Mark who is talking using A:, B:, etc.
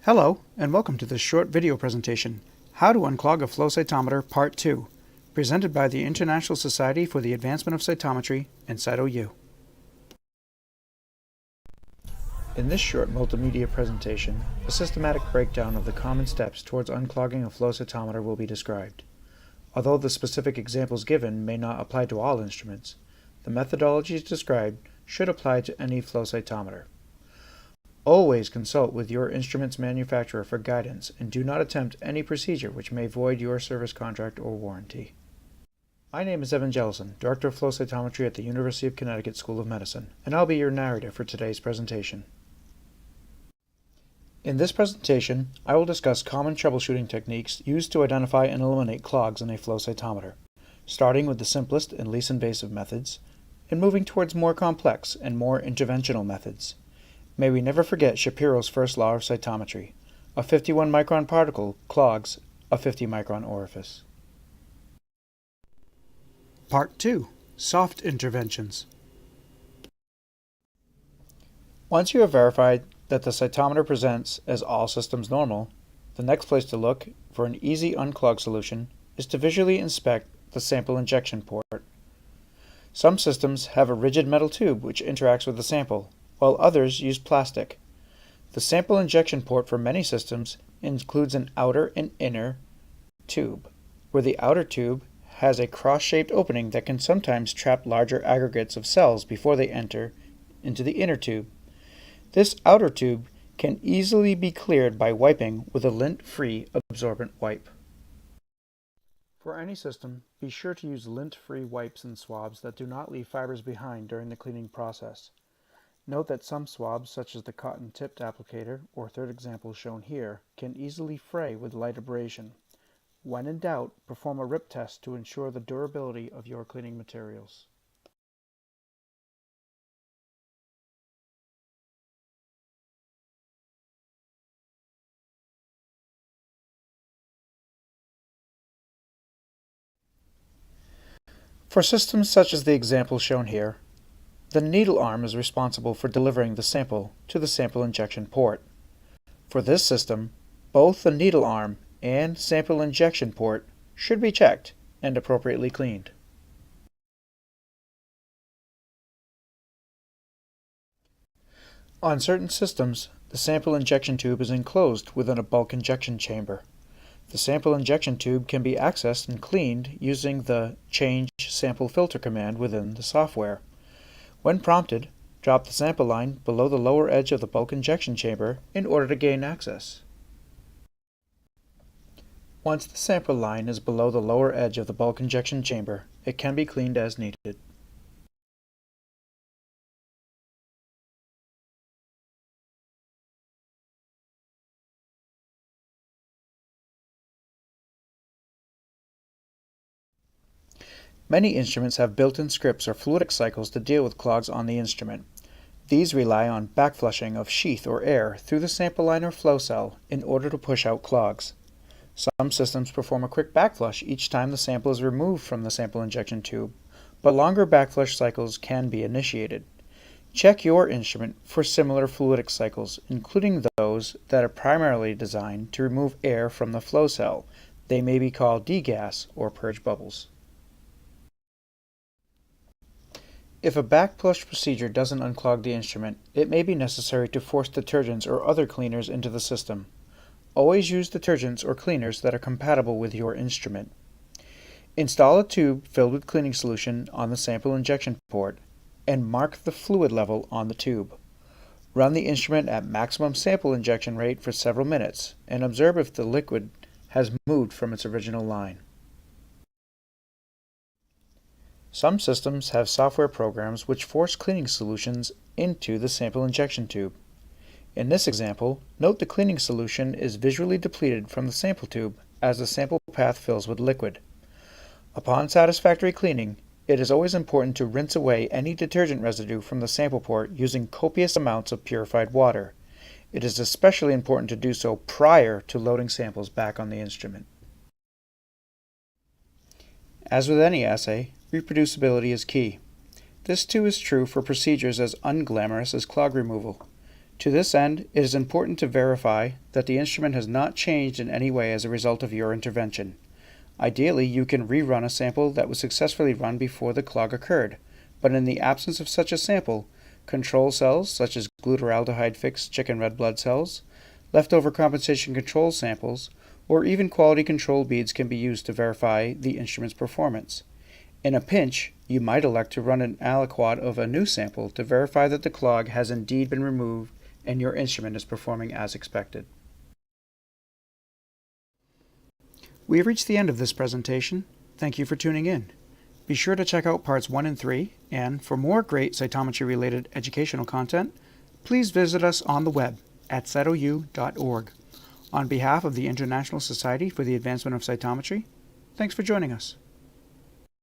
A: Hello, and welcome to this short video presentation, How to Unclog a Flow Cytometer Part 2, presented by the International Society for the Advancement of Cytometry and CytoU. In this short multimedia presentation, a systematic breakdown of the common steps towards unclogging a flow cytometer will be described. Although the specific examples given may not apply to all instruments, the methodologies described should apply to any flow cytometer. Always consult with your instrument's manufacturer for guidance and do not attempt any procedure which may void your service contract or warranty. My name is Jellison, Director of Flow Cytometry at the University of Connecticut School of Medicine, and I'll be your narrator for today's presentation. In this presentation, I will discuss common troubleshooting techniques used to identify and eliminate clogs in a flow cytometer, starting with the simplest and least invasive methods, and moving towards more complex and more interventional methods. May we never forget Shapiro's first law of cytometry: a 51 micron particle clogs a 50 micron orifice. Part 2. Soft Interventions. Once you have verified that the cytometer presents as all systems normal, the next place to look for an easy unclog solution is to visually inspect the sample injection port. Some systems have a rigid metal tube which interacts with the sample, while others use plastic. The sample injection port for many systems includes an outer and inner tube, where the outer tube has a cross-shaped opening that can sometimes trap larger aggregates of cells before they enter into the inner tube. This outer tube can easily be cleared by wiping with a lint-free absorbent wipe. For any system, be sure to use lint-free wipes and swabs that do not leave fibers behind during the cleaning process. Note that some swabs, such as the cotton-tipped applicator, or third example shown here, can easily fray with light abrasion. When in doubt, perform a rip test to ensure the durability of your cleaning materials. For systems such as the example shown here, the needle arm is responsible for delivering the sample to the sample injection port. For this system, both the needle arm and sample injection port should be checked and appropriately cleaned. On certain systems, the sample injection tube is enclosed within a bulk injection chamber. The sample injection tube can be accessed and cleaned using the Change Sample Filter command within the software. When prompted, drop the sample line below the lower edge of the bulk injection chamber in order to gain access. Once the sample line is below the lower edge of the bulk injection chamber, it can be cleaned as needed. Many instruments have built-in scripts or fluidic cycles to deal with clogs on the instrument. These rely on backflushing of sheath or air through the sample line or flow cell in order to push out clogs. Some systems perform a quick backflush each time the sample is removed from the sample injection tube, but longer backflush cycles can be initiated. Check your instrument for similar fluidic cycles, including those that are primarily designed to remove air from the flow cell. They may be called degas or purge bubbles. If a backflush procedure doesn't unclog the instrument, it may be necessary to force detergents or other cleaners into the system. Always use detergents or cleaners that are compatible with your instrument. Install a tube filled with cleaning solution on the sample injection port and mark the fluid level on the tube. Run the instrument at maximum sample injection rate for several minutes and observe if the liquid has moved from its original line. Some systems have software programs which force cleaning solutions into the sample injection tube. In this example, note the cleaning solution is visually depleted from the sample tube as the sample path fills with liquid. Upon satisfactory cleaning, it is always important to rinse away any detergent residue from the sample port using copious amounts of purified water. It is especially important to do so prior to loading samples back on the instrument. As with any assay, reproducibility is key. This too is true for procedures as unglamorous as clog removal. To this end, it is important to verify that the instrument has not changed in any way as a result of your intervention. Ideally, you can rerun a sample that was successfully run before the clog occurred, but in the absence of such a sample, control cells such as glutaraldehyde-fixed chicken red blood cells, leftover compensation control samples, or even quality control beads can be used to verify the instrument's performance. In a pinch, you might elect to run an aliquot of a new sample to verify that the clog has indeed been removed and your instrument is performing as expected. We have reached the end of this presentation. Thank you for tuning in. Be sure to check out parts 1 and 3, and for more great cytometry-related educational content, please visit us on the web at cytou.org. On behalf of the International Society for the Advancement of Cytometry, thanks for joining us.